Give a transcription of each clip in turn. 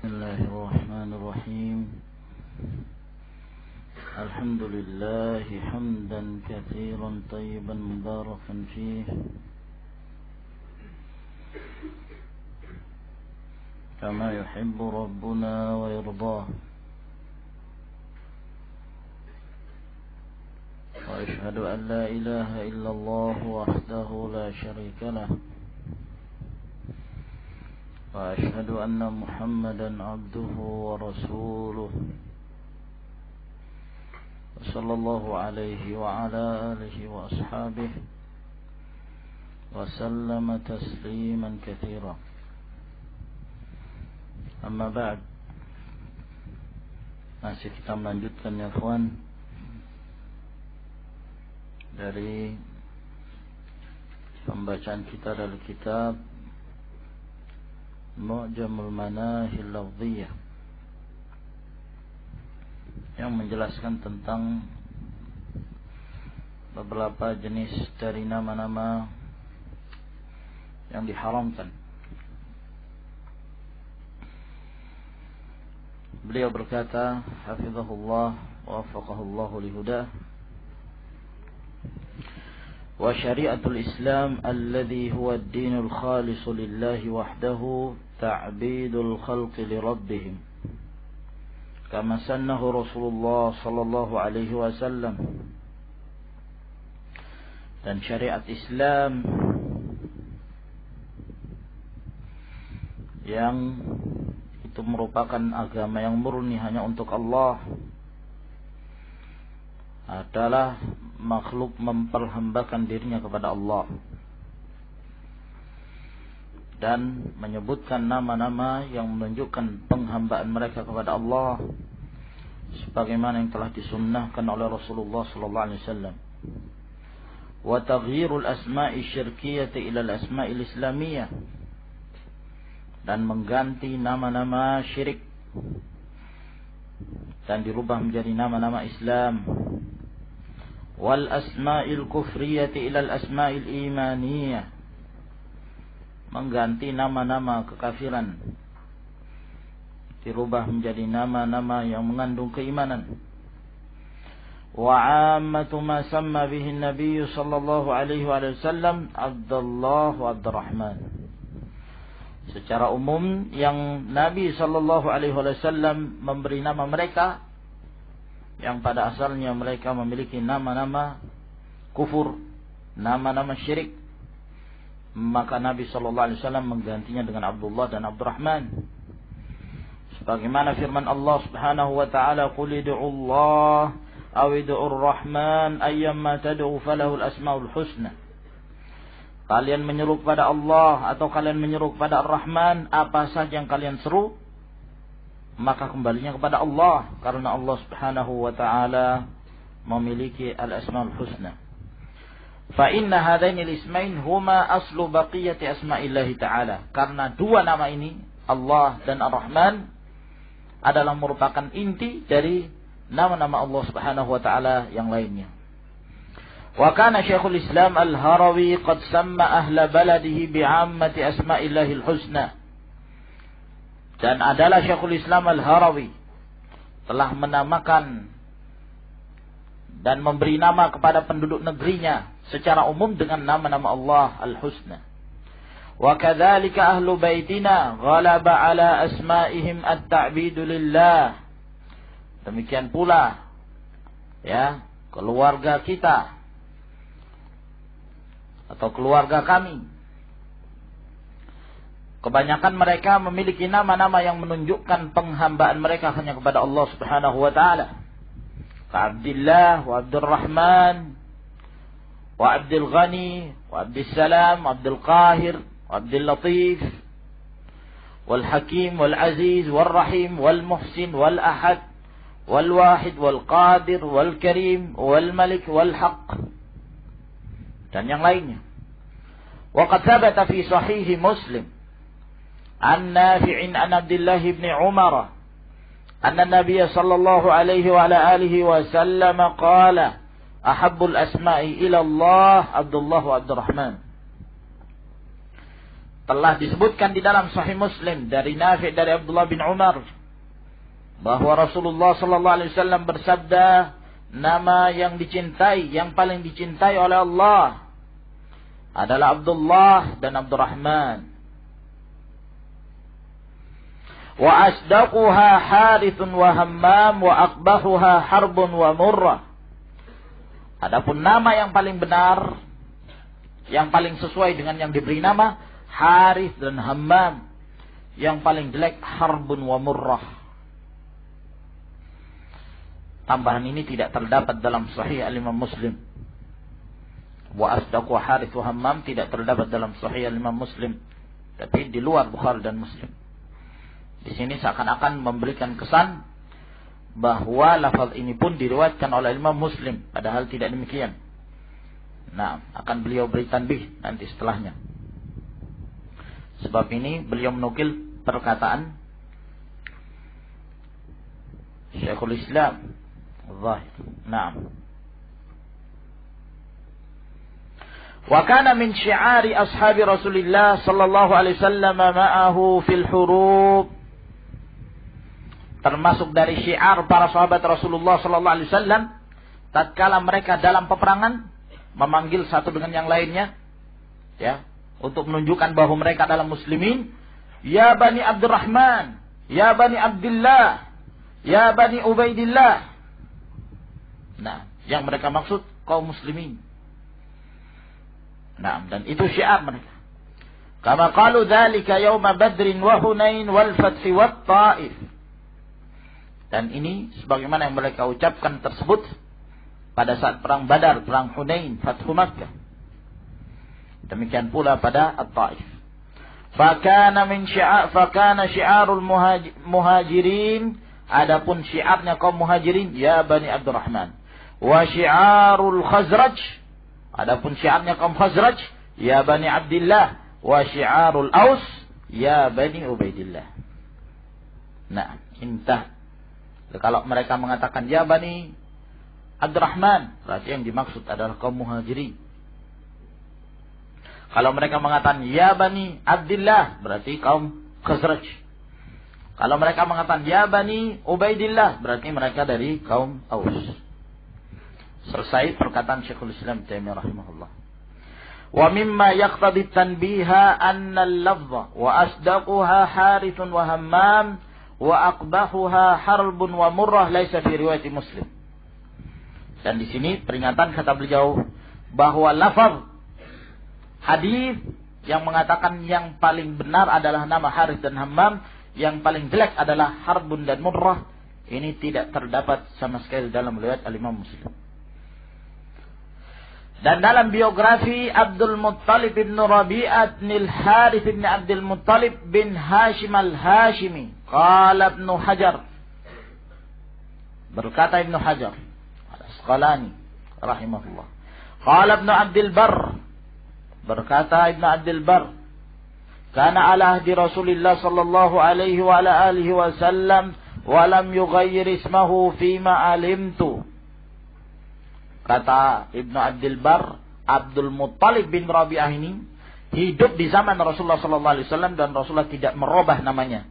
بسم الله الرحمن الرحيم. الحمد لله حمدا كثيرا طيبا مباركا فيه كما يحب ربنا ويرضاه. وأشهد أن لا إله إلا الله وحده لا شريك له، وأشهد أن محمدا عبده ورسوله، صلى الله عليه وعلى آله وأصحابه وسلم تسليما كثيرا. أما بعد، masih kita melanjutkan ya kawan dari pembacaan kita dari kitab Mu'jamul Manahil Lafdhiyah yang menjelaskan tentang beberapa jenis dari nama-nama yang diharamkan. Beliau berkata, hafizahullah wa waffaqahullahu lihudah, wa syari'atul Islam alladhi huwa ad-dinul khalis lillahi wahdahu ta'bidul khalqi li rabbihim kama sannahu Rasulullah sallallahu alaihi wasallam. Dan syariat Islam yang itu merupakan agama yang murni hanya untuk Allah adalah makhluk memperhambakan dirinya kepada Allah dan menyebutkan nama-nama yang menunjukkan penghambaan mereka kepada Allah sebagaimana yang telah disunnahkan oleh Rasulullah sallallahu alaihi wasallam. Wa taghyirul asma'i syirkiyyati ila al-asma'il islamiyah, dan mengganti nama-nama syirik dan dirubah menjadi nama-nama Islam. Wal asma'il kufriyati ila al asma'il imaniyah, mengganti nama-nama kekafiran dirubah menjadi nama-nama yang mengandung keimanan. Wa ammatu ma samma bihi an-nabiy sallallahu alaihi wasallam Abdullah wa Abdurrahman. Secara umum yang Nabi sallallahu alaihi wasallam memberi nama mereka yang pada asalnya mereka memiliki nama-nama kufur, nama-nama syirik, maka Nabi sallallahu alaihi wasallam menggantinya dengan Abdullah dan Abdurrahman. Sebagaimana firman Allah Subhanahu wa taala, "Qul ud'ullaha aw ud'ur rahman ayyamma tad'u falahul asmaul husna." Kalian menyeru kepada Allah atau kalian menyeru kepada Ar-Rahman, apa saja yang kalian seru maka kembalinya kepada Allah, karena Allah Subhanahu wa taala memiliki al-asmaul husna. Fa inna hadaini al-ismain huma aslu baqiyati asma'illahi ta'ala. Karena dua nama ini, Allah dan Ar-Rahman, adalah merupakan inti dari nama-nama Allah Subhanahu wa taala yang lainnya. Wa kana Syekhul Islam Al-Harawi qad samma ahla baladihi bi'ammati asma'illahi al-husna. Dan adalah Syekhul Islam Al-Harawi telah menamakan dan memberi nama kepada penduduk negerinya secara umum dengan nama-nama Allah Al-Husna. Wa kadzalika ahlu baitina ghalaba ala asma'ihim at-ta'bidu lillah. Demikian pula ya, keluarga kita atau keluarga kami, kebanyakan mereka memiliki nama-nama yang menunjukkan penghambaan mereka hanya kepada Allah Subhanahu wa taala. Abdullah wa Abdurrahman wa Abdul Ghani wa Abdul Salam wa Abdul Qahir wa Abdul Latif wal Hakim wal Aziz wal Rahim wal Muhsin wal Ahad wal Wahid wal Qadir wal Karim wal Malik wal Haq dan yang lainnya. Wa qad thabata fi sahih Muslim an Nafi' an Abdullah bin Umar anna Nabiy sallallahu alaihi wa ala alihi wa sallam qala ahabbul asma'i ila Allah Abdullah wa Abdurrahman. telah disebutkan di dalam Sahih Muslim dari Nafi' dari Abdullah bin Umar bahwa Rasulullah sallallahu alaihi wasallam bersabda, nama yang dicintai, yang paling dicintai oleh Allah adalah Abdullah dan Abdurrahman. Wa asdaquha Harithun wa Hammam wa aqbahuha Harbun wa Murrah. Adapun nama yang paling benar, yang paling sesuai dengan yang diberi nama, Harith dan Hammam. Yang paling jelek Harbun wa Murrah. Tambahan ini tidak terdapat dalam Sahih Al-Imam Muslim. Wa asdaqu Harith wa Hammam tidak terdapat dalam Sahih Al-Imam Muslim, tapi di luar Bukhari dan Muslim. Di sini seakan-akan memberikan kesan bahwa lafaz ini pun diriwayatkan oleh Imam Muslim, padahal tidak demikian. Nah, akan beliau beri tanbih nanti setelahnya. Sebab ini beliau menukil perkataan Syekhul Islam Zahir. Naam. Wa kana min syi'ari ashabi Rasulillah sallallahu alaihi wasallam ma'ahu fil hurub. Termasuk dari syiar para sahabat Rasulullah sallallahu alaihi wasallam tatkala mereka dalam peperangan memanggil satu dengan yang lainnya, ya, untuk menunjukkan bahwa mereka adalah muslimin. Ya Bani Abdurrahman, ya Bani Abdullah, ya Bani Ubaidillah. Nah, yang mereka maksud kaum muslimin. Nah, dan itu syiar mereka. Kama qalu dzalika yauma Badrin wa Hunain wal Fath wat Taif. Dan ini sebagaimana yang mereka ucapkan tersebut pada saat perang Badar, perang Hunain, Fathu Makkah. Demikian pula pada At-Taif. Fakana syiarul muhajirin, adapun syiarnya kaum muhajirin, ya Bani Abdurrahman. Wa syiarul Khazraj, adapun syiarnya kaum Khazraj, ya Bani Abdillah. Wa syiarul Aus, ya Bani Ubaidillah. Nah, intah. Kalau mereka mengatakan ya Bani Abdurrahman, berarti yang dimaksud adalah kaum muhajirin. Kalau mereka mengatakan ya Bani Abdillah, berarti kaum Khazraj. Kalau mereka mengatakan ya Bani Ubaidillah, berarti mereka dari kaum Aus. Selesai perkataan Syekhul Islam Taimiyah rahimahullah. Wa mimma yaqtadi tanbiha anna al-lafza wa asdaquha Harithun wa Hammam wa aqbahuha Harbun wa Murrah laisa fi riwayat Muslim. Dan di sini peringatan kata beliau bahwa lafaz hadis yang mengatakan yang paling benar adalah nama Harith dan Hammam, yang paling jelek adalah Harbun dan Murrah, ini tidak terdapat sama sekali dalam riwayat Al-Imam Muslim. Dan dalam biografi Abdul Muttalib bin Rabi'ah bin Harith bin Abdul Muttalib bin Hashim al-Hashimi, qala Ibnu Hajar, berkata Ibnu Hajar Al-Asqalani rahimahullah, qala Ibnu Abdul Barr, berkata Ibnu Abdul Barr, kana ala ahdi Rasulillah sallallahu alaihi wa ala alihi wasallam wa lam yughayyir ismahu fima alimtu. Kata Ibnu Abdul Barr, Abdul Muttalib bin Rabi'ah ini hidup di zaman Rasulullah sallallahu alaihi wasallam dan Rasulullah tidak merubah namanya.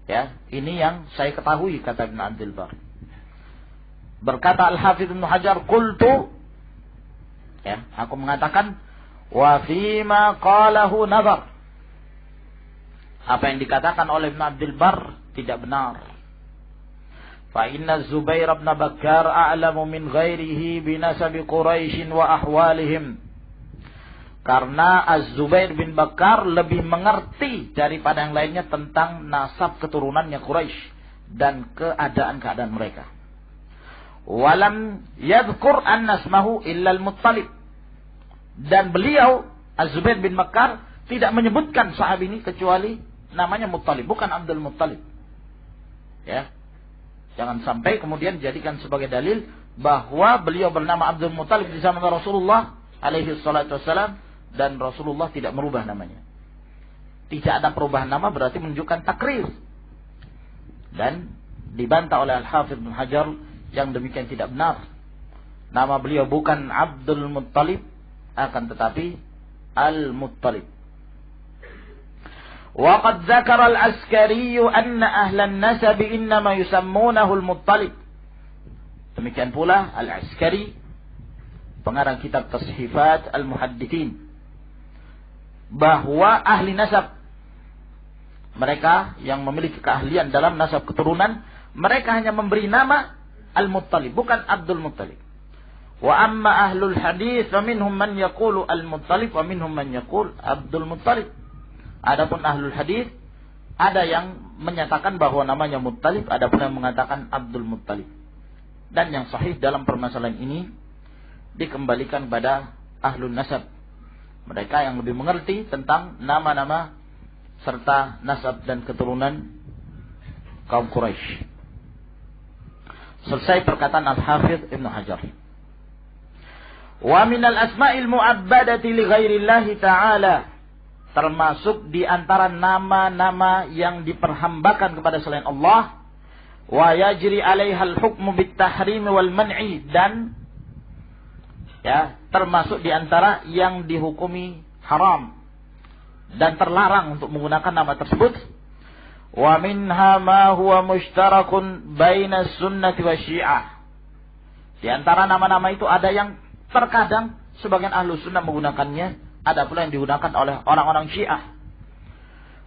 Ya, ini yang saya ketahui, kata Ibnu Abdul Barr. Berkata Al-Hafidz Ibnu Hajar, qultu, ya, aku mengatakan, wa fima qalahu nazar. Apa yang dikatakan oleh Ibnu Abdul Barr tidak benar. Fa inna Zubair bin Bakkar a'lamu min ghairihi binasabi Quraisy wa ahwalihim. Karena Az-Zubair bin Bakkar lebih mengerti daripada yang lainnya tentang nasab keturunannya Quraisy dan keadaan-keadaan mereka. Walam yadhkur anna ismahu illa al-Muttalib. Dan beliau Az-Zubair bin Bakkar tidak menyebutkan sahabat ini kecuali namanya Muttalib, bukan Abdul Muttalib. Ya. Jangan sampai kemudian dijadikan sebagai dalil bahwa beliau bernama Abdul Muttalib di zaman Rasulullah alaihi salatu wassalam dan Rasulullah tidak merubah namanya. Tidak ada perubahan nama berarti menunjukkan takrir. Dan dibantah oleh Al-Hafidz Ibnu Hajar yang demikian tidak benar. Nama beliau bukan Abdul Muttalib, akan tetapi Al-Muttalib. Wa qad dzakara al-Askari anna ahlan nasab innama yusammunahu al-Muttalib. Demikian pula Al-Askari, pengarang kitab Tashifat Al-Muhaddithin, bahwa ahli nasab, mereka yang memiliki keahlian dalam nasab keturunan, mereka hanya memberi nama Al-Muttalib, bukan Abdul Muttalib. Wa amma ahlul hadis fa minhum man yaqulu Al-Muttalib wa minhum man yaqul Abdul Muttalib. Adapun ahlul hadis, ada yang menyatakan bahwa namanya Muttalib, ada pun yang mengatakan Abdul Muttalib. Dan yang sahih dalam permasalahan ini dikembalikan pada ahlul nasab, mereka yang lebih mengerti tentang nama-nama serta nasab dan keturunan kaum Quraisy. Selesai perkataan Al-Hafidh Ibnu Hajar. Wa minal asma'il mu'abbadati li ghairillahi ta'ala, termasuk di antara nama-nama yang diperhambakan kepada selain Allah, wa yajri 'alaiha al-hukmu bit-tahrim wal man'i, dan termasuk di antara yang dihukumi haram dan terlarang untuk menggunakan nama tersebut. Wa minha ma huwa mushtarakun baina sunnati wa syiah. Di antara nama-nama itu ada yang terkadang sebagian ahlu sunnah menggunakannya, ada pula yang digunakan oleh orang-orang Syiah.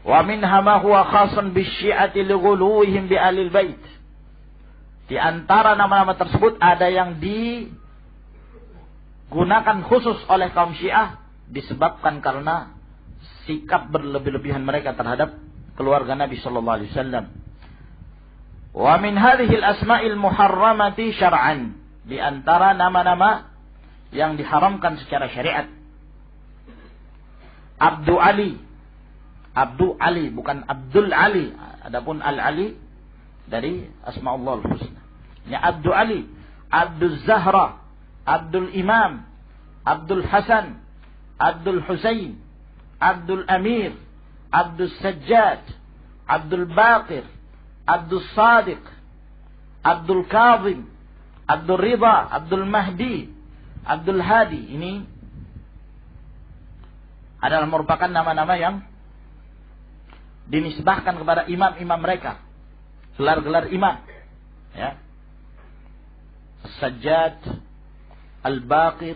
Wa minha ma huwa khasun bisyi'ati lighuluwihim bi ahlil bait. Di antara nama-nama tersebut ada yang digunakan khusus oleh kaum Syiah disebabkan karena sikap berlebih-lebihan mereka terhadap keluarga Nabi sallallahu alaihi wasallam. Wa min hadhihi al-asma'il muharramati syar'an, di antara nama-nama yang diharamkan secara syariat, Abdu Ali. Abdu Ali, bukan Abdul Ali. Adapun Al-Ali dari Asma'ullah Al-Husna. Ini Abdu Ali, Abdul Zahra, Abdul Imam, Abdul Hasan, Abdul Husain, Abdul Amir, Abdul Sajjad, Abdul Baqir, Abdul Sadiq, Abdul Kazim, Abdul Ridha, Abdul Mahdi, Abdul Hadi. Ini adalah merupakan nama-nama yang dinisbahkan kepada imam-imam mereka, gelar-gelar imam, ya. As-Sajjad, Al-Baqir,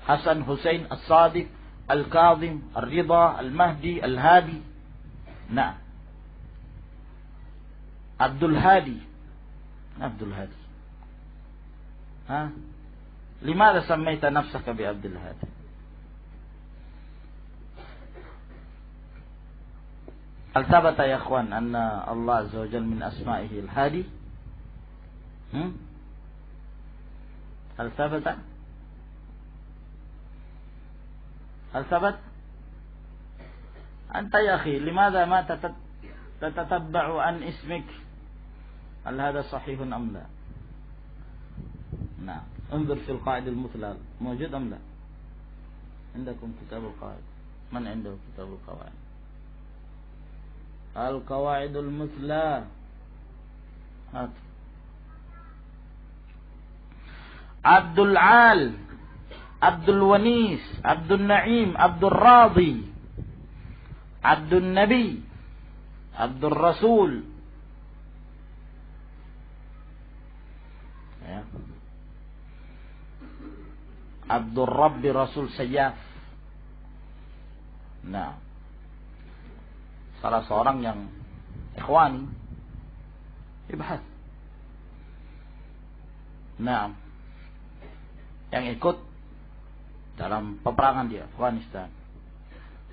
Hasan, Husain, As-Sadiq, Al-Kazim, Al-Ridha, Al-Mahdi, Al-Hadi. Nah, Abdul Hadi. Abdul Hadi. لماذا سميت نفسك بعبد الهادي؟ هل ثبت يا اخوان أن الله عز وجل من أسمائه الهادي؟ هل ثبت؟ هل ثبت؟ أنت يا أخي لماذا ما تتتبع عن اسمك؟ هل هذا صحيح أم لا؟ نعم، انظر في القاعدة المثلى موجود أم لا؟ عندكم كتاب القواعد؟ من عنده كتاب القواعد؟ القواعد المثلى، هات. عبد العال، عبد الونيس، عبد النعيم، عبد الراضي، عبد النبي، عبد الرسول، ya. Abdul Rabbi Rasul Sayyaf. Nah, salah seorang yang ikhwani ibhas. Nah, yang ikut dalam peperangan di Afghanistan.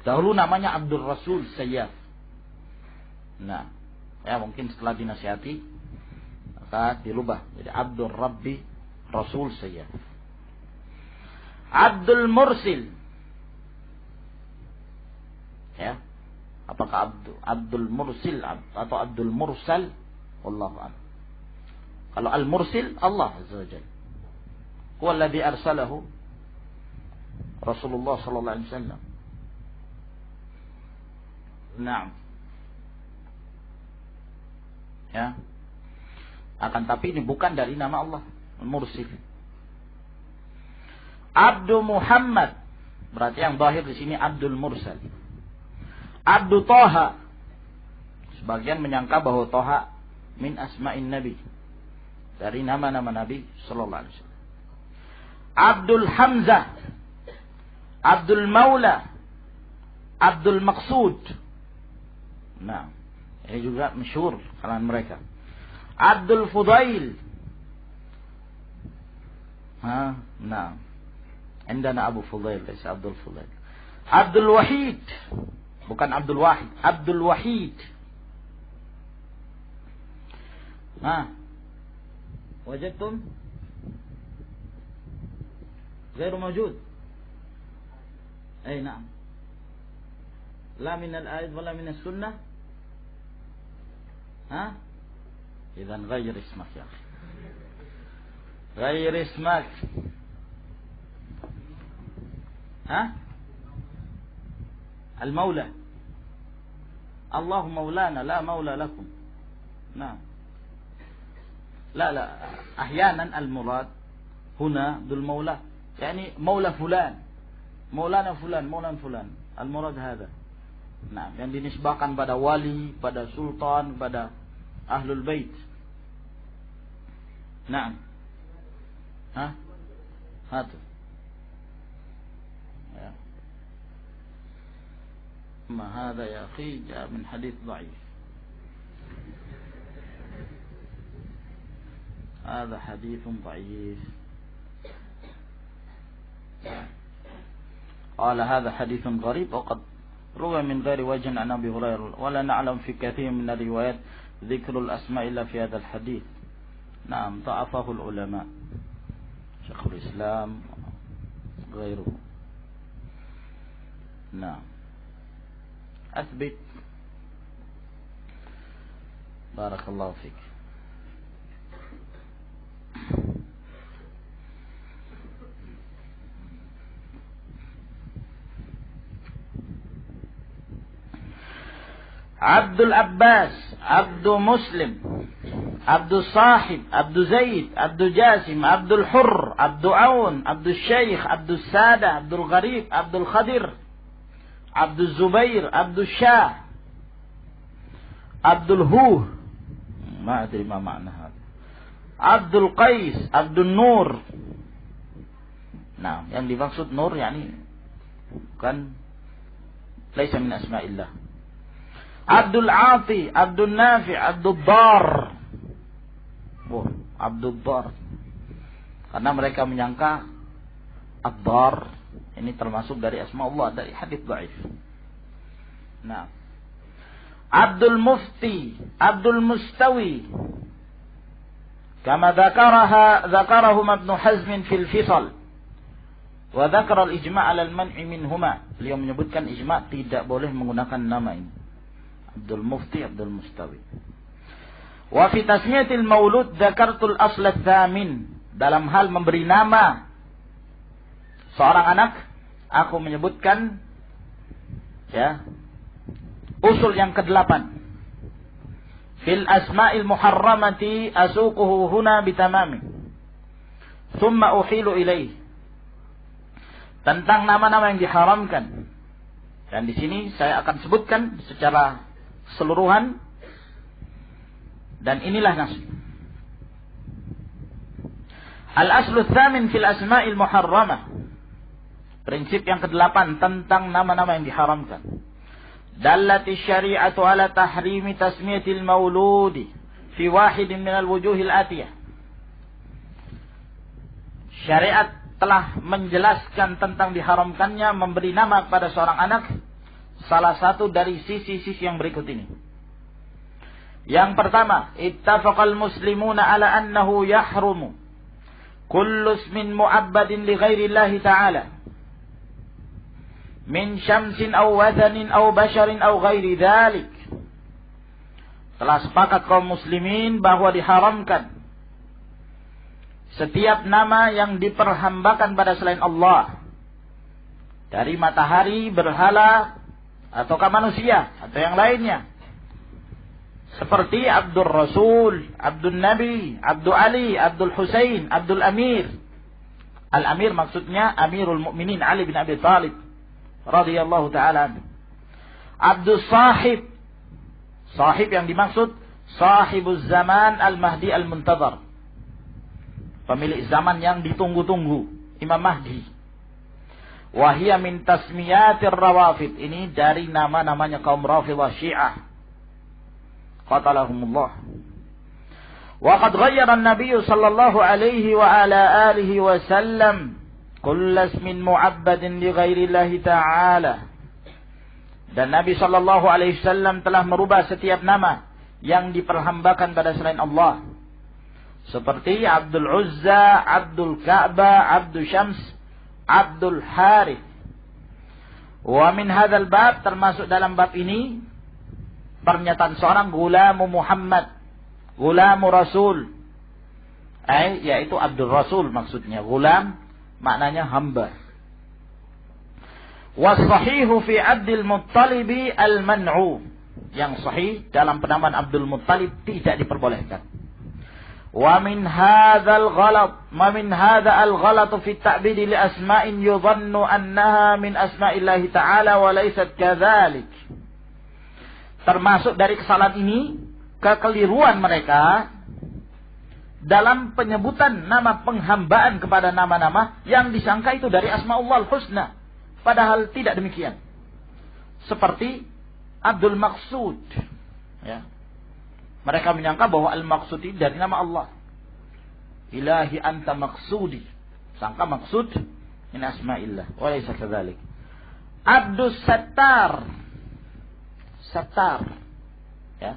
Dahulu namanya Abdul Rasul Sayyaf. Nah, ya mungkin setelah dinasihati maka dirubah jadi Abdul Rabbi Rasul Sayyaf. Abdul Mursil. Ya. Apakah Abdul Mursil atau Abdul Mursal? Wallahu a'lam. Kalau Al-Mursil Allah Azza wa Jalla. Huwa alladhi arsalahu Rasulullah sallallahu alaihi wasallam. Naam. Ya. Akan tapi ini bukan dari nama Allah, Al-Mursil. Abdul Muhammad, berarti yang zahir di sini Abdul Mursal. Abdu Toha. Sebagian menyangka bahwa Toha min asma'in Nabi, dari nama-nama Nabi sallallahu alaihi wasallam. Abdul Hamzah, Abdul Maula, Abdul Maqsud. Nah, ini juga masyhur kalangan mereka. Abdul Fudail. Nah. Indana Abu Fudail, laysa Abdul Fudail. Abdul Wahid. Bukan Abdul Wahid, Abdul Wahid. وجدتم غير موجود. أي نعم. لا من الآية ولا من السنة. إذن غير اسمك يا أخي. غير اسمك. المولى. الله مولانا لا مولى لكم. نعم. لا أحيانا المراد هنا ذو المولى، يعني مولى فلان، مولانا فلان، مولانا فلان. المراد هذا. Nah, yang dinisbahkan pada wali, pada sultan, pada ahlul bait. Nah. Hatu. Ya. Ma hadha ya akhi jaa min hadits dhaif. هذا حديث ضعيف. قال هذا حديث غريب وقد روى من غير وجه عن أبي هريرة ولا نعلم في كثير من الروايات ذكر الأسماء إلا في هذا الحديث. نعم ضعفه العلماء شيخ الإسلام غيره. نعم أثبت. بارك الله فيك. Abdul Abbas, Abdul Muslim, Abdul Sahib, Abdul Zaid, Abdul Jasim, Abdul Hurr, Abdul Aun, Abdul Syekh, Abdul Sada, Abdul Gharib, Abdul Khadir, Abdul Zubair, Abdul Shah, Abdul Huh. Ma adri ma makna hada. Abdul Qais, Abdul Nur. Nah, yang dimaksud Nur yakni bukan laisa min asma'illah. Abdul Ati, Abdul Nafi, Abdul Dar. Abdul Dar. Karena mereka menyangka Ad-Dar ini termasuk dari asma Allah, dari hadits dhaif. Nah. Abdul Mufti, Abdul Mustawi. Kama dzakarahum Ibn Hazm fil Fisal. Wa dzakara al-ijma' 'ala al-man'i minhuma. Beliau menyebutkan ijma' tidak boleh menggunakan nama ini. Abdul Mufti, Abdul Mustawi. Wa fi tasmiyatil maulud dzakartul asl ats-tsamin. Dalam hal memberi nama seorang anak, aku menyebutkan usul yang ke-8. Fil asma'il muharramati asuquhu huna bitamami. Thumma uhilu ilaih. Tentang nama-nama yang diharamkan. Dan di sini saya akan sebutkan secara keseluruhan, dan inilah nas. Al-aslu tsamin fil asma'il muharramah. Prinsip yang ke-8 tentang nama-nama yang diharamkan. Dallati syari'atu ala tahrimi tasmiyatil mauludi fi wahidin minal wujuhil atiyah. Syariat telah menjelaskan tentang diharamkannya memberi nama kepada seorang anak salah satu dari sisi-sisi yang berikut ini. Yang pertama, ittafaqal muslimuna ala annahu yahrumu kullu ismin mu'abbadin li ghairillahi ta'ala min syamsin aw wathanin aw basharin aw ghairi dhalik. Telah sepakat kaum muslimin bahwa diharamkan setiap nama yang diperhambakan pada selain Allah, dari matahari, berhala, ataukah manusia, atau yang lainnya. Seperti Abdul Rasul, Abdul Nabi, Abdul Ali, Abdul Husain, Abdul Amir. Al-Amir maksudnya Amirul Mukminin Ali bin Abi Thalib radhiyallahu ta'ala anhu. Abdus Sahib. Sahib yang dimaksud Sahibuz Zaman Al-Mahdi Al-Muntazar. Pemilik zaman yang ditunggu-tunggu, Imam Mahdi. Wahia min tasmiyatir rawafid. Ini dari nama-namanya kaum Rafidhah Syiah. Qatalahumullah. Wa qad ghayyara an-nabiy sallallahu alaihi wa ala alihi wa sallam kull ismin mu'abbadin li ghairi Allah ta'ala. Dan Nabi sallallahu alaihi wasallam telah merubah setiap nama yang diperhambakan pada selain Allah. Seperti Abdul Uzza, Abdul Ka'bah, Abdul Syams, Abdul Harith. Wa min hadzal bab, termasuk dalam bab ini pernyataan seorang Gulamu Muhammad, Gulamu Rasul. Yaitu Abdul Rasul maksudnya. Gulam maknanya hamba. Was-sahihu fi Abdul Muttalib al-man'u. Yang sahih dalam penamaan Abdul Muttalib tidak diperbolehkan. Wa min hadzal ghalat, ma min hadza al-ghalat fi at-ta'bid li asma'in yudhannu annaha min asma'illahi ta'ala wa laysat kadzalik. Termasuk dari kesalahan ini kekeliruan mereka dalam penyebutan nama penghambaan kepada nama-nama yang disangka itu dari Asma'ullahul Husna, padahal tidak demikian. Seperti Abdul Maqsud, ya. Mereka menyangka bahwa Al-Maqsud ini dari nama Allah. Ilahi anta maqsudi. Sangka maksud min asma'illah. Wa laysa kadzalik. Abdus Sattar. Sattar. Ya.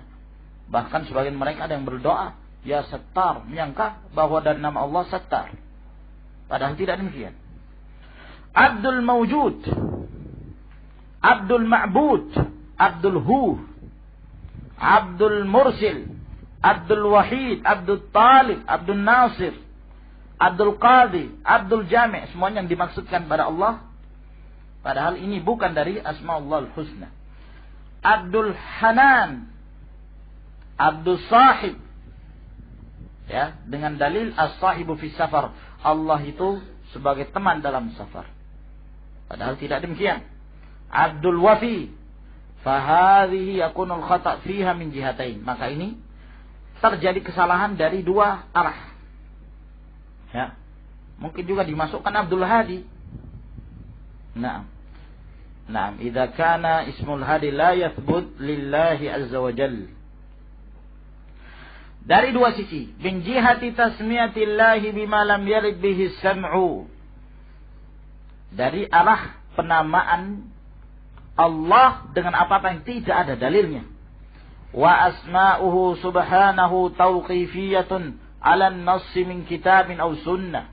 Bahkan sebagian mereka ada yang berdoa, ya Sattar, menyangka bahwa dari nama Allah Sattar. Padahal tidak demikian. Abdul Mawjud. Abdul Ma'bud. Abdul Hu. Abdul Mursil, Abdul Wahid, Abdul Talib, Abdul Nasir, Abdul Qadi, Abdul Jami', semuanya yang dimaksudkan pada Allah, padahal ini bukan dari Asma'ullahul Husna. Abdul Hanan, Abdul Sahib, ya, dengan dalil as-sahibu fi safar, Allah itu sebagai teman dalam safar, padahal tidak demikian. Abdul Wafi, fahadhihi yakunul khata' fiha min jihatain. Maka ini terjadi kesalahan dari dua arah. Ya. Mungkin juga dimasukkan Abdul Hadi. Naam. Naam, idza kana ismul hadi la yathbut lillahi azza wa jalla. Dari dua sisi, min jihati tasmiyatillahi bima lam yarid bihi sam'u. Dari arah penamaan Allah dengan apa-apa yang tidak ada dalilnya. Wa asma'uhu subhanahu tauqifiyatun 'ala an-nassi min kitabin aw sunnah.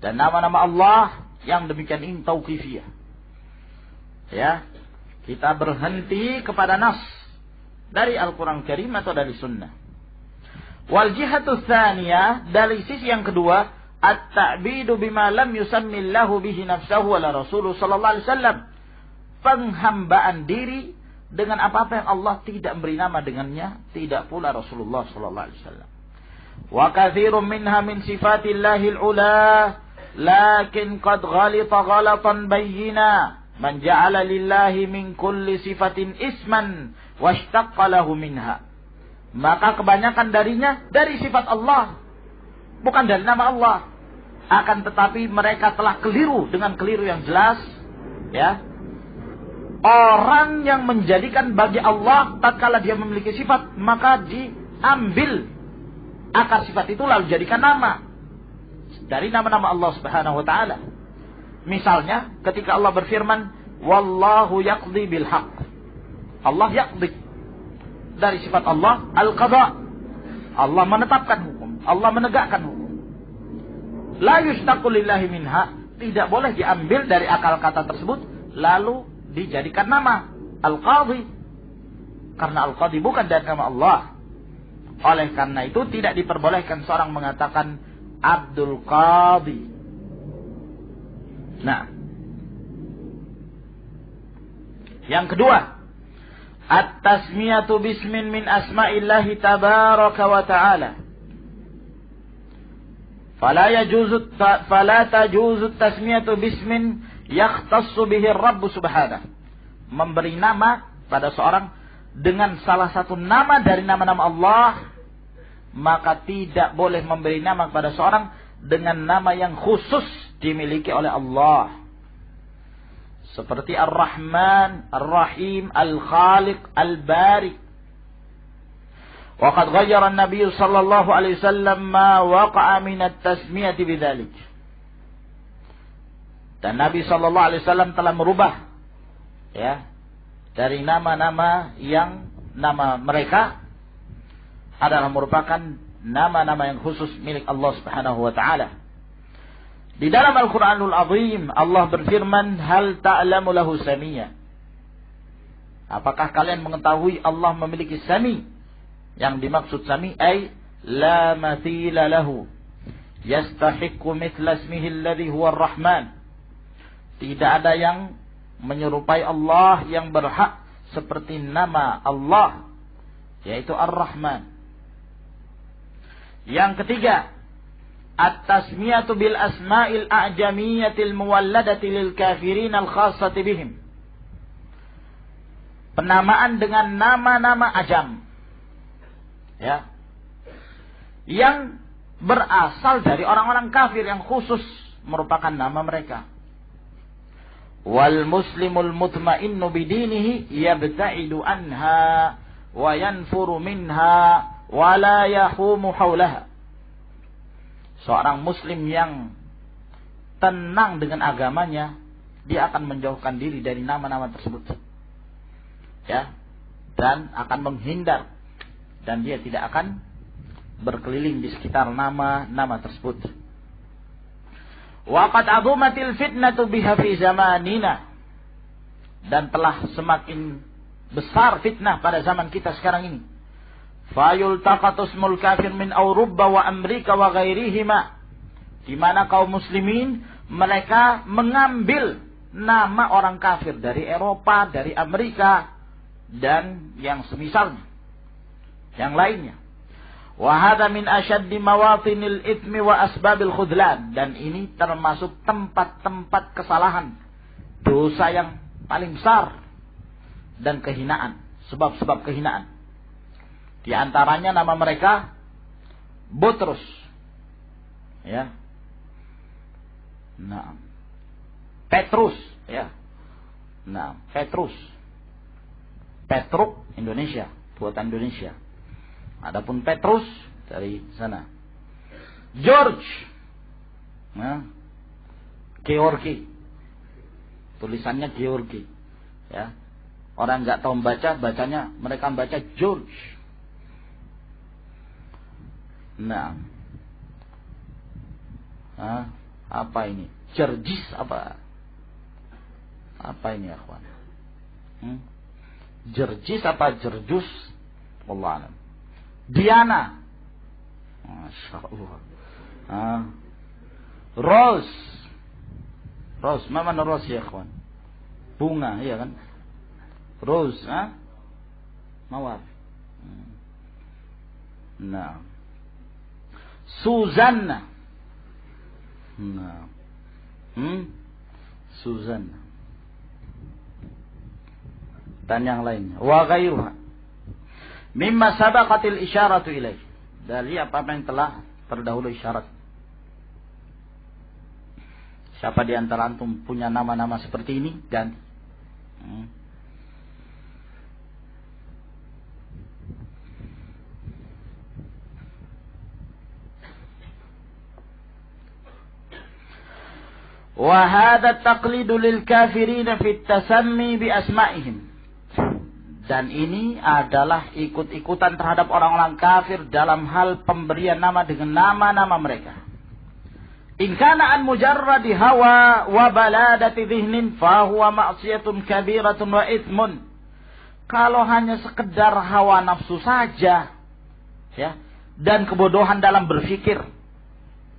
Dan nama-nama Allah yang demikian ini tauqifiyah. Ya, kita berhenti kepada nas dari Al-Qur'an Karim atau dari sunnah. Wal jihatu tsaniyah, dari sisi yang kedua, at-ta'bidu bima lam yusammillahu bihi nafsahu wala rasuluhu sallallahu alaihi wasallam. Penghambaan diri dengan apa-apa yang Allah tidak memberi nama dengannya, tidak pula Rasulullah sallallahu alaihi wasallam. Wa katsirun minha min sifatillahil ula, lakin qad ghalita ghalatan bayyina man ja'ala lillahi min kulli sifatin isman washtaqqa lahu minha. Maka kebanyakan darinya dari sifat Allah, bukan dari nama Allah. Akan tetapi mereka telah keliru dengan keliru yang jelas, ya. Orang yang menjadikan bagi Allah tatkala dia memiliki sifat, maka diambil akar sifat itu lalu jadikan nama dari nama-nama Allah Subhanahu wa taala. Misalnya ketika Allah berfirman, wallahu yaqdi bil haqq. Allah yaqdi, dari sifat Allah al-qada. Allah menetapkan hukum, Allah menegakkan hukum. La yushtaqu lillahi minha, tidak boleh diambil dari akal kata tersebut lalu dijadikan nama Al-Qadhi, karena Al-Qadhi bukan dari nama Allah. Oleh karena itu tidak diperbolehkan seorang mengatakan Abdul Qadhi. Nah, yang kedua, at-tasmiyatu bismin min asma'illahi tabaraka wa ta'ala. Fala tajuzu tasmiyatu bismin yakhtassu bihi Rabb subhanahu. Memberi nama pada seorang dengan salah satu nama dari nama-nama Allah, maka tidak boleh memberi nama kepada seorang dengan nama yang khusus dimiliki oleh Allah. Seperti Ar-Rahman, Ar-Rahim, Al-Khaliq, Al-Bari. Waqad ghayyara an-nabiy sallallahu alaihi wasallam ma waqa'a min at-tasmiyah bidzalik. Dan Nabi sallallahu alaihi wasallam telah merubah ya dari nama-nama yang nama mereka adalah merupakan nama-nama yang khusus milik Allah Subhanahu wa taala. Di dalam Al-Qur'anul Azim Allah berfirman, "Hal ta'lamu lahu samiyya?" Apakah kalian mengetahui Allah memiliki sami? Yang dimaksud sami ay la mathila lahu yastahiqqu mithla ismihi alladhi huwa ar-Rahman. Tidak ada yang menyerupai Allah yang berhak seperti nama Allah, yaitu Ar-Rahman. Yang ketiga, at-tasmiyatu bil asma'il a'jamiyatil muwalladati lil kafirin al-khassati bihim. Penamaan dengan nama-nama ajam. Ya. Yang berasal dari orang-orang kafir yang khusus merupakan nama mereka. Wal muslimul mutmainnu bidinihi yabta'idu anha wa yanfuru minha wa la yahumu haulaha. Seorang muslim yang tenang dengan agamanya, dia akan menjauhkan diri dari nama-nama tersebut. Ya. Dan akan menghindar, dan dia tidak akan berkeliling di sekitar nama-nama tersebut. Waqad azumatil fitnatu biha fi zamanina. Dan telah semakin besar fitnah pada zaman kita sekarang ini. Fayultaqatu ismul kafir min Auropa wa Amerika wa ghairihima. Di mana kaum muslimin mereka mengambil nama orang kafir dari Eropa, dari Amerika dan yang semisalnya, yang lainnya. Wa hadza min ashaddi mawatinil itsmi wa asbabil khudlan. Dan ini termasuk tempat-tempat kesalahan, dosa yang paling besar dan kehinaan, sebab-sebab kehinaan. Di antaranya nama mereka Butrus. Ya. Nah. Petrus, ya. Nah, Petrus. Petruk Indonesia, buatan Indonesia. Adapun Petrus dari sana. George. Nah. Georgi. Tulisannya Georgi. Ya. Orang enggak tahu membaca, bacanya mereka membaca George. Nah. Apa ini? Jerjis apa? Apa ini, akhwan? Jerjis apa Jerjus? Wallahu a'lam. Diana. Masya Allah. Rose. Rose. Mana rose ya, akhwan? Bunga, iya kan? Rose, Mawar. Nah. Susanna. Nah. Susanna. Dan yang lainnya. Wa ghairuha. Mimma sabaqatil isyaratu ilaih. Dari apa-apa yang telah terdahulu isyarat. Siapa di antara antum punya nama-nama seperti ini? Dan wa hadha taqlidu lil kafirin fi tasammi bi asma'ihim. Dan ini adalah ikut-ikutan terhadap orang-orang kafir dalam hal pemberian nama dengan nama-nama mereka. In kana an mujarradi hawa wa baladati dhihnin fa huwa ma'siyatun kabiratun wa ithmun. Kalau hanya sekedar hawa nafsu saja, ya, dan kebodohan dalam berpikir,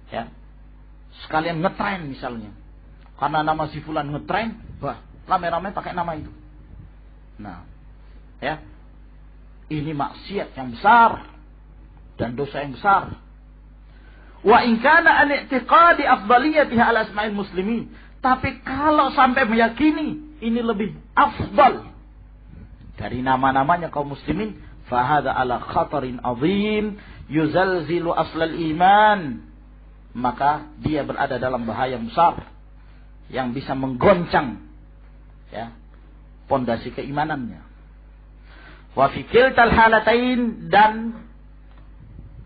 ya, sekalian ngetren misalnya, karena nama si fulan ngetren, wah, rame-rame pakai nama itu. Nah, ya, ini maksiat yang besar dan dosa yang besar. Wa in kana al-i'tiqadi afdaliyatiha ala asma'il muslimin. Tapi kalau sampai meyakini ini lebih afdal dari nama-namanya kaum muslimin, fahada ala khatarin azim yuzalzilu aslal iman, maka dia berada dalam bahaya besar yang bisa menggoncang ya pondasi keimanannya. Wa fi kiltal halatain, dan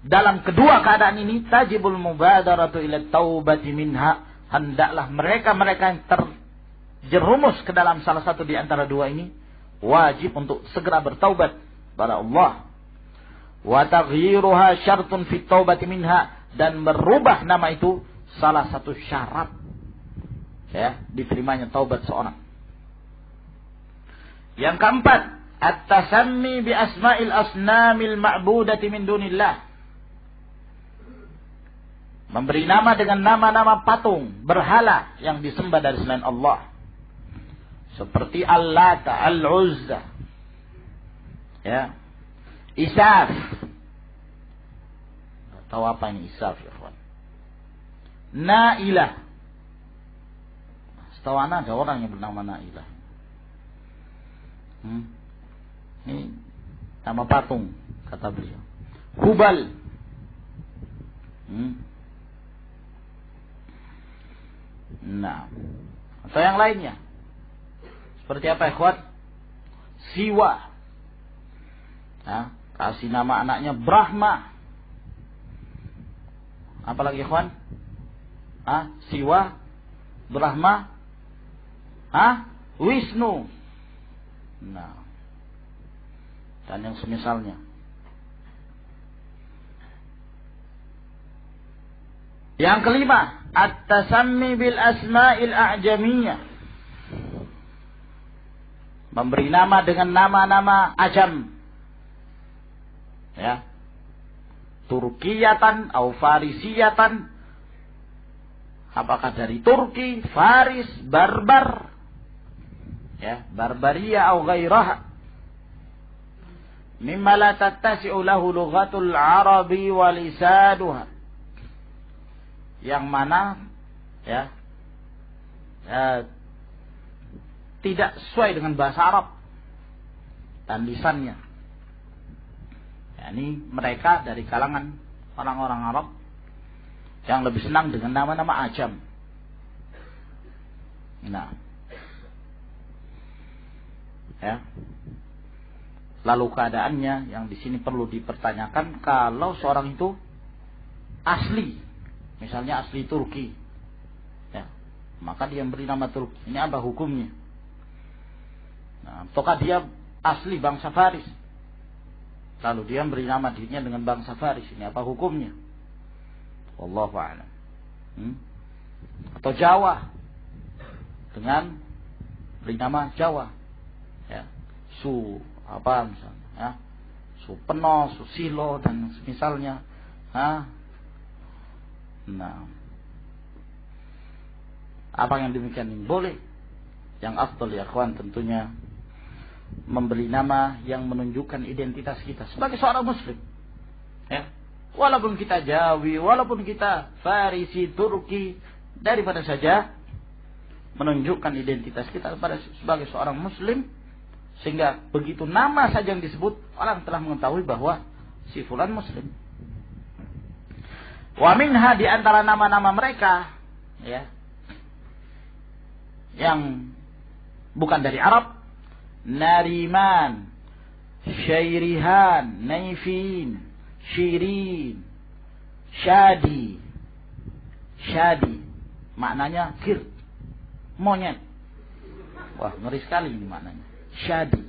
dalam kedua keadaan ini tajibul mubadaratu ila taubati minha, hendaklah mereka-mereka yang terjerumus ke dalam salah satu di antara dua ini wajib untuk segera bertaubat kepada Allah. Wa taghyiruha syartun fit taubati minha, dan merubah nama itu salah satu syarat ya diterimanya taubat seorang. Yang keempat, at-tasammi bi asma'il asnamil ma'budati min dunillah, memberi nama dengan nama-nama patung berhala yang disembah dari selain Allah, seperti Al-Lata, Al-Uzza, ya, Isaf. Tahu apa ini Isaf ya kawan? Nailah. Setahu ana ada orang yang bernama Nailah. Ini nama patung kata beliau. Hubal. Nah, atau yang lainnya. Seperti apa ikhwan? Siwa. Nah, kasih nama anaknya Brahma. Apalagi ikhwan? Siwa, Brahma, Wisnu. Nah, dan yang semisalnya. Yang kelima, at-tasammi bil asma'il a'jamiyah, memberi nama dengan nama-nama ajam, ya, Turkiyatan atau Farisiyatan, apakah dari Turki, Faris, Barbar, ya, Barbaria atau gairah, mimma la tattasi'u lahu lughatul arabi wa lisanuha, yang mana ya tidak sesuai dengan bahasa Arab dan lisannya. Ya, ini mereka dari kalangan orang-orang Arab yang lebih senang dengan nama-nama ajam. Nah, ya. Lalu keadaannya yang di sini perlu dipertanyakan, kalau seorang itu asli, misalnya asli Turki, ya, maka dia beri nama Turki. Ini apa hukumnya? Nah, ataukah dia asli bangsa Faris, lalu dia beri nama dirinya dengan bangsa Faris, ini apa hukumnya? Wallahu a'lam. Atau Jawa dengan beri nama Jawa, ya, apa misalnya, ya, Supeno, Susilo dan misalnya, nah, apa yang demikian ini boleh. Yang afdal ya kawan tentunya memberi nama yang menunjukkan identitas kita sebagai seorang muslim, ya, walaupun kita Jawi, walaupun kita Farisi, Turki, daripada saja menunjukkan identitas kita sebagai seorang muslim, sehingga begitu nama saja yang disebut, orang telah mengetahui bahwa si fulan muslim. Wa minha, di antara nama-nama mereka, ya, yang bukan dari Arab, Nariman, Syairihan, Naifin, Syirin, Syadi. Syadi maknanya kir, monyet. Wah, ngeri sekali ini maknanya. Syadi,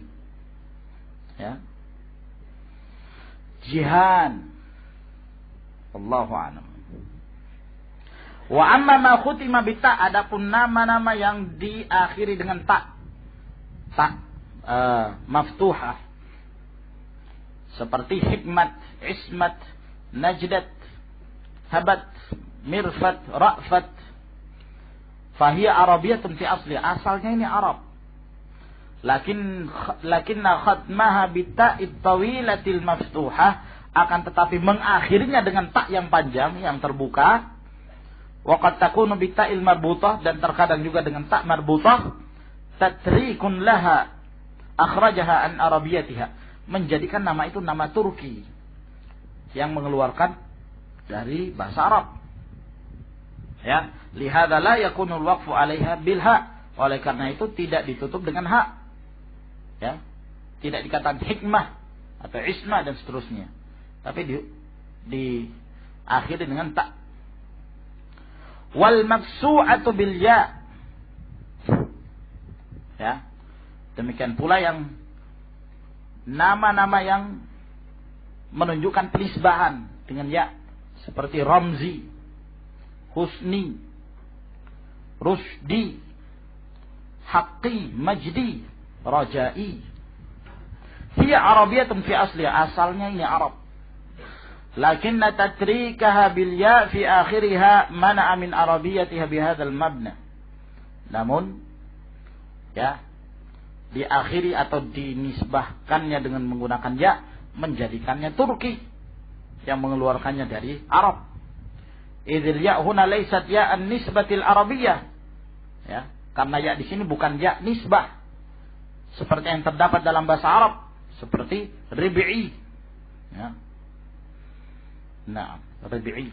ya. Jihan, Allahu a'lam. Wa amma ma khutima bi ta, adapun nama-nama yang diakhiri dengan ta maftuhah, seperti hikmat, ismat, najdat, habat, mirfat, ra'fat, fahiya arabiyatun fi asli, asalnya ini Arab. Lakinna khatmaha bi ta'it tawilatil maftuhah, akan tetapi mengakhirinya dengan tak yang panjang, yang terbuka. Wa qad takunu bi ta'il marbutah, dan terkadang juga dengan tak marbutah. Tatrikun laha akhrajaha an arabiyatiha, menjadikan nama itu nama Turki yang mengeluarkan dari bahasa Arab. Ya, lihadza la yakunul waqfu 'alaiha bil ha. Oleh karena itu tidak ditutup dengan ha. Ya. Tidak dikatakan hikmah atau isma dan seterusnya. Tapi diakhiri dengan ta. Wal maksu'atu bil ya. Ya. Demikian pula yang nama-nama yang menunjukkan penisbahan dengan ya, seperti Ramzi, Husni, Rusdi, Haqqi, Majdi, Rajai. Hiya Arabiyatun fi asliha, asalnya ini Arab. Lakinna tatrikaha bil ya fi akhiriha mana'a min arabiyatiha bihadzal mabna. Namun ya, diakhiri atau dinisbahkannya dengan menggunakan ya, menjadikannya Turki yang mengeluarkannya dari Arab. Idzil ya huna laysat ya an-nisbatil arabiyyah. Ya, karena ya di sini bukan ya nisbah seperti yang terdapat dalam bahasa Arab, seperti Ribi'i. Ya. Nah, Ribi'i.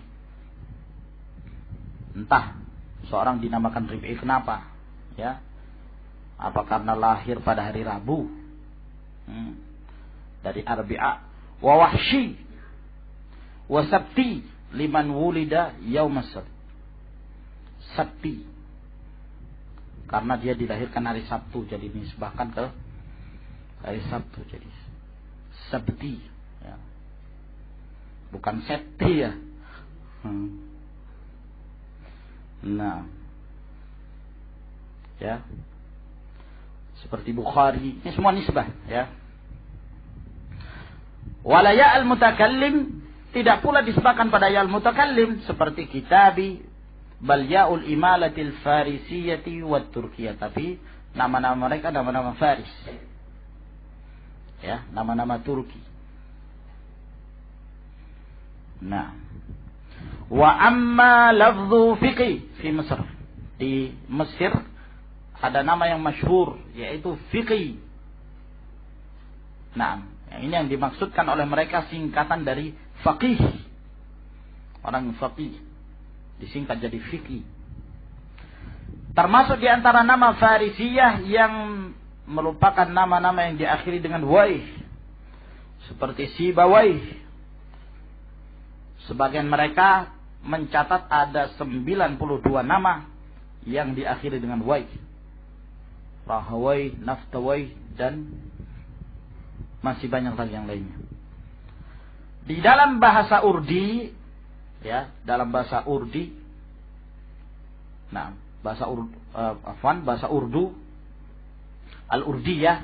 Entah seorang dinamakan Ribi'i kenapa? Ya. Apa karena lahir pada hari Rabu? Dari Arbi'a. Wa Wahshi. Wa Sabti liman wulida yaumas sabt. Sabti. Karena dia dilahirkan hari Sabtu, jadi nisbahkan ke hari Sabtu, jadi Sabti. Ya. Bukan Septi ya. Nah, ya, seperti Bukhari, ini semua nisbah, ya. Walaya al-mutakallim, tidak pula disebabkan pada ya al-mutakallim, seperti kitabi, bal ya'ul imalatil farisiyati wat turkiyah, tapi nama-nama mereka nama-nama Faris. Ya, nama-nama Turki. Nah, wa amma lafzu fiqi fi Mesir. Di Mesir ada nama yang masyhur, yaitu fiqi. Nah, ini yang dimaksudkan oleh mereka singkatan dari faqih. Orang faqih disingkat jadi fiqi. Termasuk di antara nama Farisiyah yang merupakan nama-nama yang diakhiri dengan waih, seperti Sibawaih. Sebagian mereka mencatat ada 92 nama yang diakhiri dengan waih. Rahawai, Naftawai, dan masih banyak lagi yang lainnya. Di dalam bahasa Urdi, ya, dalam bahasa Urdi, nah, bahasa Urdu, Al-Urdiyah,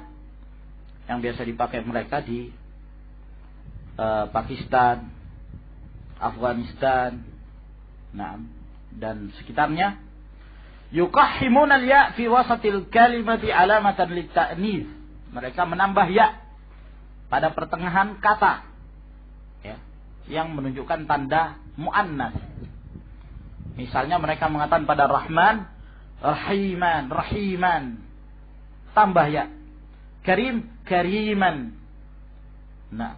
yang biasa dipakai mereka di Pakistan, Afghanistan, nah, dan sekitarnya. Yuqahhimun al-ya fi wasatil kalimati alamatan lit-ta'nits. Mereka menambah ya pada pertengahan kata, ya, yang menunjukkan tanda muannas. Misalnya mereka mengatakan pada Rahman, Rahiman, Rahiman. Tambah ya. Karim, Kariman. Nah,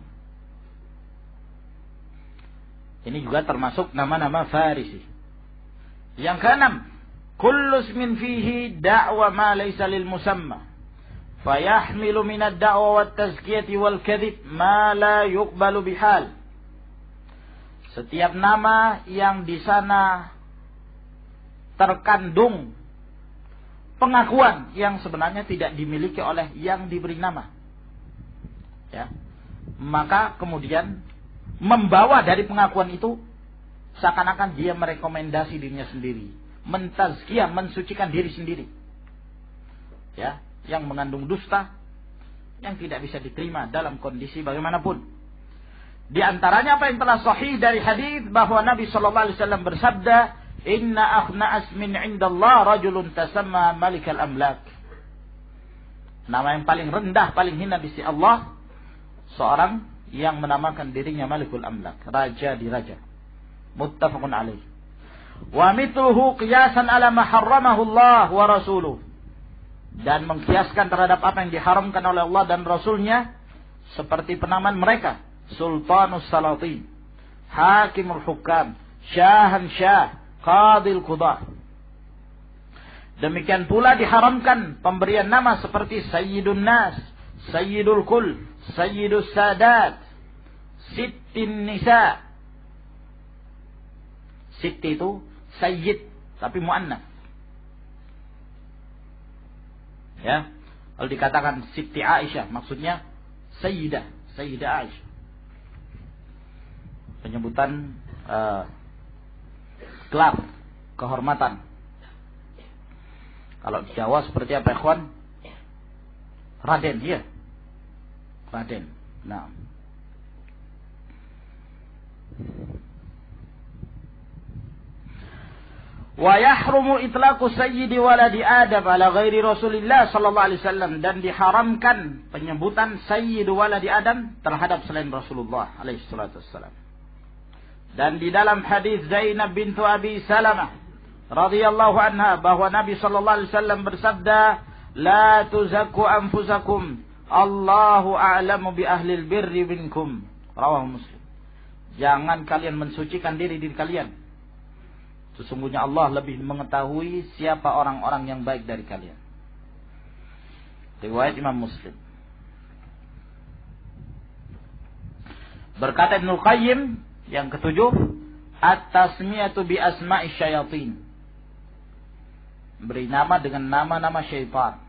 ini juga termasuk nama-nama Farisi. Yang keenam, kullu ismin fihi da'wa ma laysa lil musamma. Fayahmilu min ad-da'wa wat tazkiyati wal kadhib ma la yuqbalu bihal. Setiap nama yang di sana terkandung pengakuan yang sebenarnya tidak dimiliki oleh yang diberi nama, ya, maka kemudian membawa dari pengakuan itu seakan-akan dia merekomendasi dirinya sendiri, mentazkiyah, mensucikan diri sendiri, ya, yang mengandung dusta yang tidak bisa diterima dalam kondisi bagaimanapun. Di antaranya apa yang telah sahih dari hadis bahwa Nabi sallallahu alaihi wasallam bersabda, "Inna akhna asmin 'indallah rajulun tasamma malikal amlak." Nama yang paling rendah, paling hina di sisi Allah, seorang yang menamakan dirinya Malikul Amlak, raja di raja. Muttafaqun alaih. Wa mithluhu qiyasan ala ma harramahu Allah wa rasuluh. dan mengkiaskan terhadap apa yang diharamkan oleh Allah dan Rasulnya seperti penamaan mereka, Sultanus Salatin, Hakimul Hukam, Syahan Syah, Qadil Qudah. Demikian pula diharamkan pemberian nama seperti Sayyidun Nas, Sayyidul Kul, Sayyidus Sadat, Sittin Nisa. Sitti itu Sayyid tapi muannats. Ya, kalau dikatakan Siti Aisyah maksudnya Sayyidah Aisyah. Penyebutan gelar kehormatan. Kalau di Jawa seperti apa, ikhwan? Raden, ya. Raden. Nah. Wa yahrumu itlaqu sayyidi waladi Adam ala ghairi Rasulillah sallallahu alaihi wasallam, dan diharamkan penyebutan sayyid waladi Adam terhadap selain Rasulullah alaihi salatu wasallam. Dan di dalam hadis Zainab bintu Abi Salamah radhiyallahu anha bahwa Nabi sallallahu alaihi wasallam bersabda, "La tuzakku anfusakum, Allahu a'lamu bi ahlil birri minkum." Rawahu Muslim. Jangan kalian mensucikan diri kalian. Sesungguhnya Allah lebih mengetahui siapa orang-orang yang baik dari kalian. Riwayat Imam Muslim. Berkata Ibnu Qayyim yang ketujuh, at-tasmiyatu bi asma'i syayatin. Beri nama dengan nama-nama syaitan.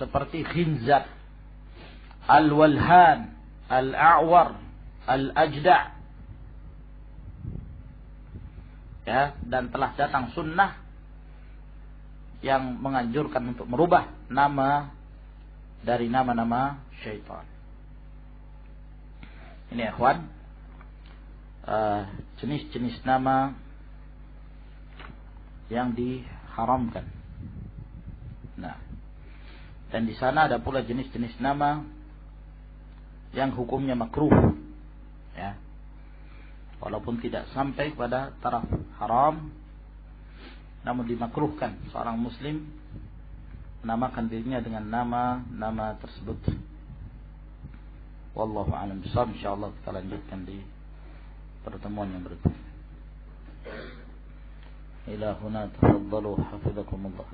Seperti Khinzab, Al-Walhan, Al-A'war, Al-Ajda'. Ya, dan telah datang sunnah yang menganjurkan untuk merubah nama dari nama-nama syaitan. Ini ikhwan, jenis-jenis nama yang diharamkan. Nah, dan di sana ada pula jenis-jenis nama yang hukumnya makruh. Ya. Walaupun tidak sampai pada taraf haram, namun dimakruhkan seorang muslim menamakan dirinya dengan nama-nama tersebut. Wallahu a'lam bishawab. Insyaallah kita lanjutkan di pertemuan yang berikutnya. Ila huna tafaddalu hafizakumullah.